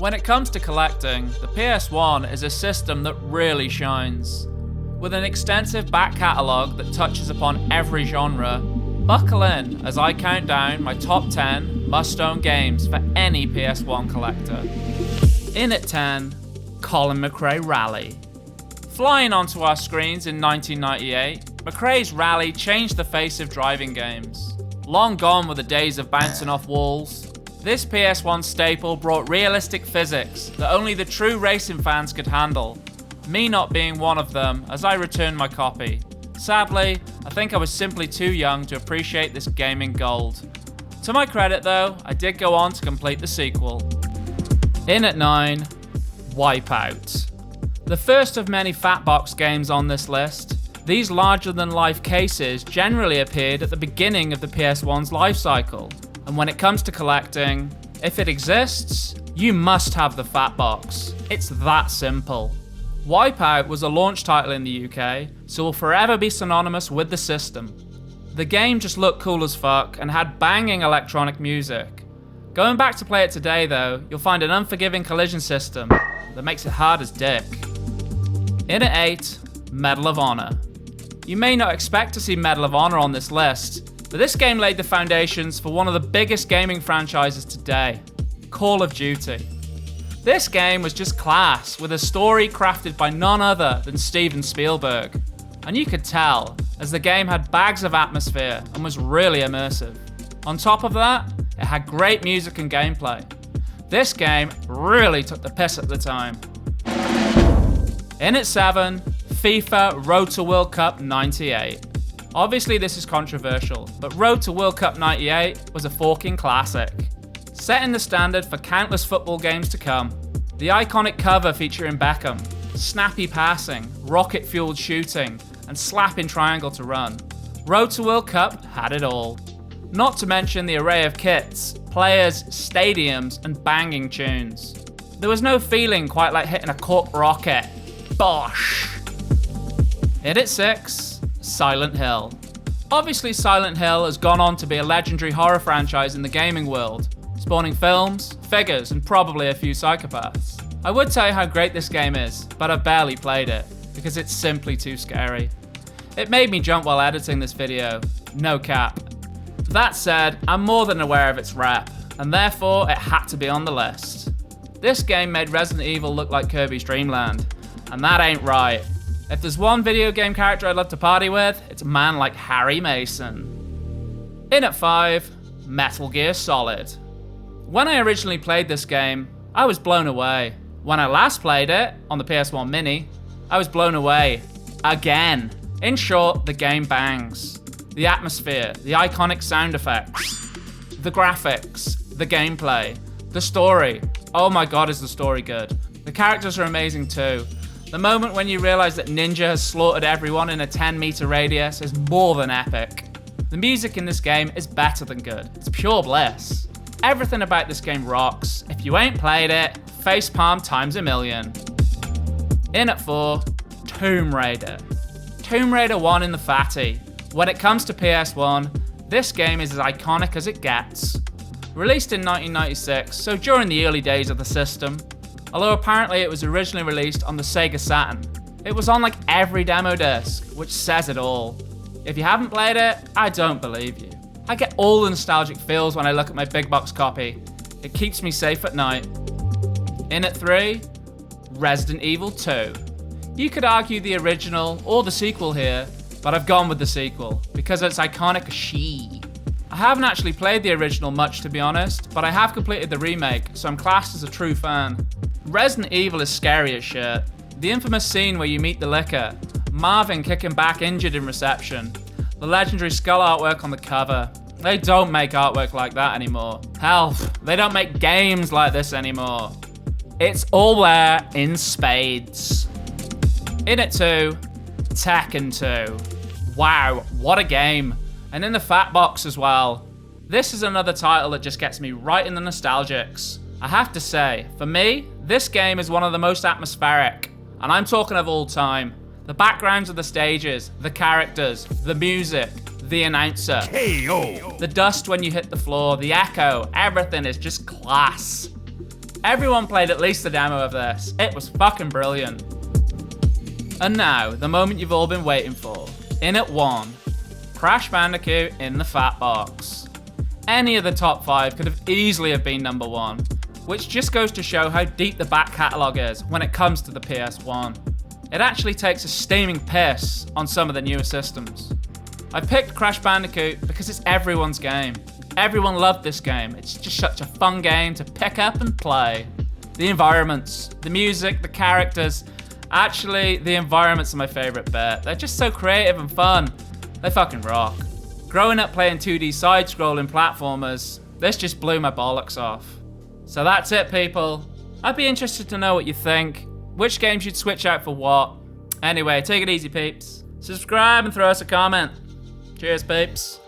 When it comes to collecting, the PS1 is a system that really shines. With an extensive back catalogue that touches upon every genre, buckle in as I count down my top 10 must-own games for any PS1 collector. In at 10, Colin McRae Rally. Flying onto our screens in 1998, McRae's Rally changed the face of driving games. Long gone were the days of bouncing off walls. This PS1 staple brought realistic physics that only the true racing fans could handle, me not being one of them as I returned my copy. Sadly, I think I was simply too young to appreciate this gaming gold. To my credit though, I did go on to complete the sequel. In at 9, Wipeout. The first of many fat box games on this list, these larger-than-life cases generally appeared at the beginning of the PS1's life cycle. And when it comes to collecting, if it exists, you must have the fat box. It's that simple. Wipeout was a launch title in the UK, so will forever be synonymous with the system. The game just looked cool as fuck and had banging electronic music. Going back to play it today though, you'll find an unforgiving collision system that makes it hard as dick. In at 8, Medal of Honor. You may not expect to see Medal of Honor on this list, but this game laid the foundations for one of the biggest gaming franchises today, Call of Duty. This game was just class, with a story crafted by none other than Steven Spielberg. And you could tell, as the game had bags of atmosphere and was really immersive. On top of that, it had great music and gameplay. This game really took the piss at the time. In at 7, FIFA Road to World Cup 98. Obviously this is controversial, but Road to World Cup 98 was a fucking classic. Setting the standard for countless football games to come. The iconic cover featuring Beckham, snappy passing, rocket-fueled shooting, and slapping triangle to run. Road to World Cup had it all. Not to mention the array of kits, players, stadiums, and banging tunes. There was no feeling quite like hitting a cork rocket. Bosh! In at 6, Silent Hill. Obviously Silent Hill has gone on to be a legendary horror franchise in the gaming world, spawning films, figures, and probably a few psychopaths. I would tell you how great this game is, but I've barely played it, because it's simply too scary. It made me jump while editing this video, no cap. That said, I'm more than aware of its rep, and therefore it had to be on the list. This game made Resident Evil look like Kirby's Dream Land, and that ain't right. If there's one video game character I'd love to party with, it's a man like Harry Mason. In at 5, Metal Gear Solid. When I originally played this game, I was blown away. When I last played it, on the PS1 Mini, I was blown away. Again. In short, the game bangs. The atmosphere, the iconic sound effects, the graphics, the gameplay, the story. Oh my god, is the story good. The characters are amazing too. The moment when you realize that Ninja has slaughtered everyone in a 10-meter radius is more than epic. The music in this game is better than good. It's pure bliss. Everything about this game rocks. If you ain't played it, facepalm times a million. In at 4, Tomb Raider. Tomb Raider 1 in the fatty. When it comes to PS1, this game is as iconic as it gets. Released in 1996, so during the early days of the system, although apparently it was originally released on the Sega Saturn. It was on like every demo disc, which says it all. If you haven't played it, I don't believe you. I get all the nostalgic feels when I look at my big box copy. It keeps me safe at night. In at 3, Resident Evil 2. You could argue the original or the sequel here, but I've gone with the sequel because it's iconic as shit. I haven't actually played the original much to be honest, but I have completed the remake, so I'm classed as a true fan. Resident Evil is scary as shit. The infamous scene where you meet the Licker, Marvin kicking back injured in reception, the legendary skull artwork on the cover. They don't make artwork like that anymore. Hell, they don't make games like this anymore. It's all there in spades. In at 2, Tekken 2. Wow, what a game. And in the fat box as well. This is another title that just gets me right in the nostalgics. I have to say, for me, this game is one of the most atmospheric, and I'm talking of all time. The backgrounds of the stages, the characters, the music, the announcer, KO. the dust when you hit the floor, the echo, everything is just class. Everyone played at least a demo of this. It was fucking brilliant. And now, the moment you've all been waiting for. In at 1, Crash Bandicoot in the Fat Box. Any of the top 5 could have easily have been number 1, which just goes to show how deep the back catalogue is when it comes to the PS1. It actually takes a steaming piss on some of the newer systems. I picked Crash Bandicoot because it's everyone's game. Everyone loved this game. It's just such a fun game to pick up and play. The environments, the music, the characters. Actually, the environments are my favourite bit. They're just so creative and fun. They fucking rock. Growing up playing 2D side-scrolling platformers, this just blew my bollocks off. So that's it, people. I'd be interested to know what you think. Which games you'd switch out for what. Anyway, take it easy, peeps. Subscribe and throw us a comment. Cheers, peeps.